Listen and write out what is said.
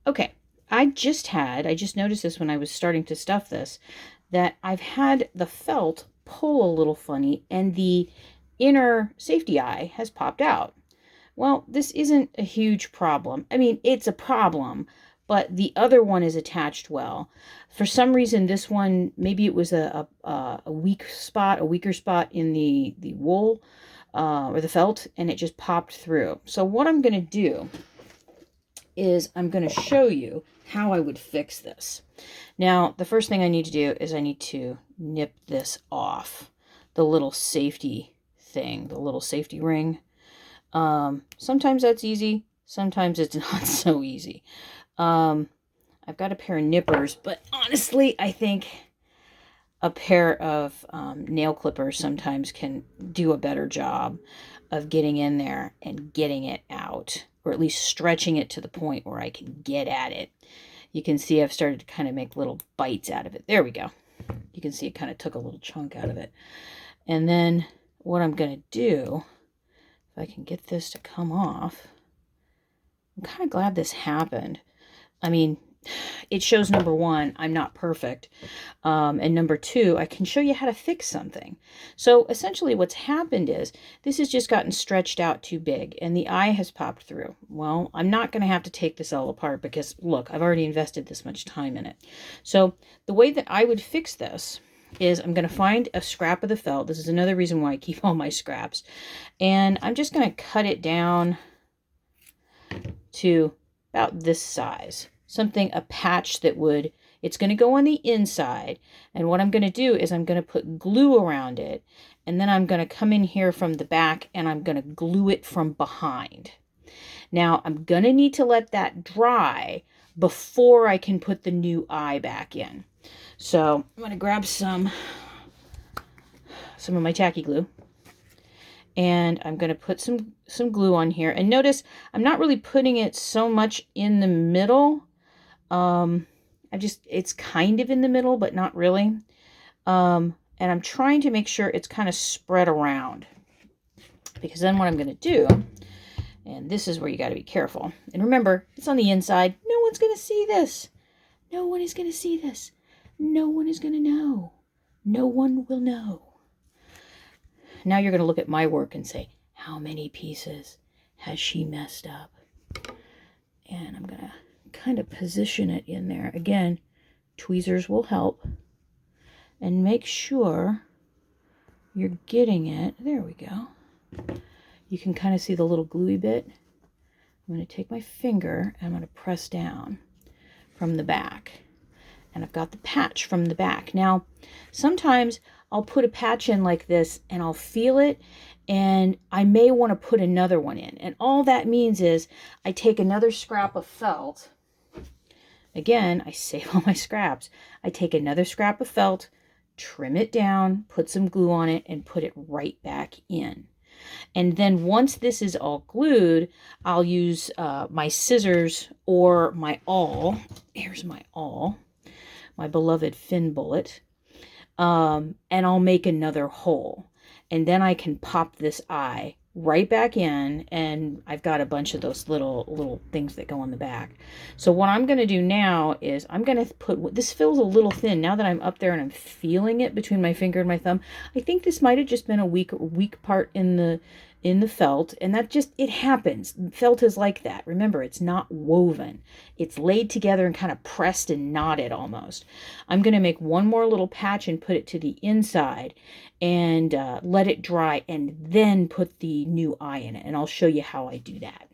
Okay, I just noticed this when I was starting to stuff this, that I've had the felt pull a little funny and the inner safety eye has popped out. Well, this isn't a huge problem. I mean, it's a problem, but the other one is attached well. For some reason, this one, maybe it was a weak spot, a weaker spot in the wool or the felt, and it just popped through. So what I'm going to do is I'm going to show you how I would fix this. Now, the first thing I need to do is I need to nip this off, the little safety thing, the little safety ring. Sometimes that's easy, sometimes it's not so easy. I've got a pair of nippers, but honestly, I think a pair of nail clippers sometimes can do a better job of getting in there and getting it out, or at least stretching it to the point where I can get at it. You can see I've started to kind of make little bites out of it. There we go. You can see it kind of took a little chunk out of it. And then what I'm going to do, if I can get this to come off, I'm kind of glad this happened. I mean, it shows, number one, I'm not perfect. And number two, I can show you how to fix something. So essentially what's happened is this has just gotten stretched out too big and the eye has popped through. Well, I'm not going to have to take this all apart because look, I've already invested this much time in it. So the way that I would fix this is I'm going to find a scrap of the felt. This is another reason why I keep all my scraps. And I'm just going to cut it down to about this size. Something, a patch that would, it's going to go on the inside. And what I'm going to do is I'm going to put glue around it. And then I'm going to come in here from the back and I'm going to glue it from behind. Now I'm going to need to let that dry before I can put the new eye back in. So I'm going to grab some of my tacky glue. And I'm going to put some glue on here. And notice I'm not really putting it so much in the middle. It's kind of in the middle, but not really. And I'm trying to make sure it's kind of spread around. Because then what I'm going to do, and this is where you got to be careful. And remember, it's on the inside. No one's going to see this. No one is going to see this. No one is going to know. No one will know. Now you're going to look at my work and say, how many pieces has she messed up? And I'm going to kind of position it in there. Again, tweezers will help. And make sure you're getting it. There we go. You can kind of see the little gluey bit. I'm going to take my finger and I'm going to press down from the back. And I've got the patch from the back. Now, sometimes I'll put a patch in like this and I'll feel it and I may want to put another one in. And all that means is I take another scrap of felt. Again, I save all my scraps. I take another scrap of felt, trim it down, put some glue on it, and put it right back in. And then once this is all glued, I'll use my scissors or my awl. Here's my awl, my beloved fin bullet. And I'll make another hole. And then I can pop this eye right back in, and I've got a bunch of those little things that go on the back. So what I'm going to do now is I'm going to put, this feels a little thin now that I'm up there and I'm feeling it between my finger and my thumb. I think this might have just been a weak part in the felt, and that just, it happens. Felt is like that. Remember, it's not woven. It's laid together and kind of pressed and knotted almost. I'm going to make one more little patch and put it to the inside and let it dry and then put the new eye in it. And I'll show you how I do that.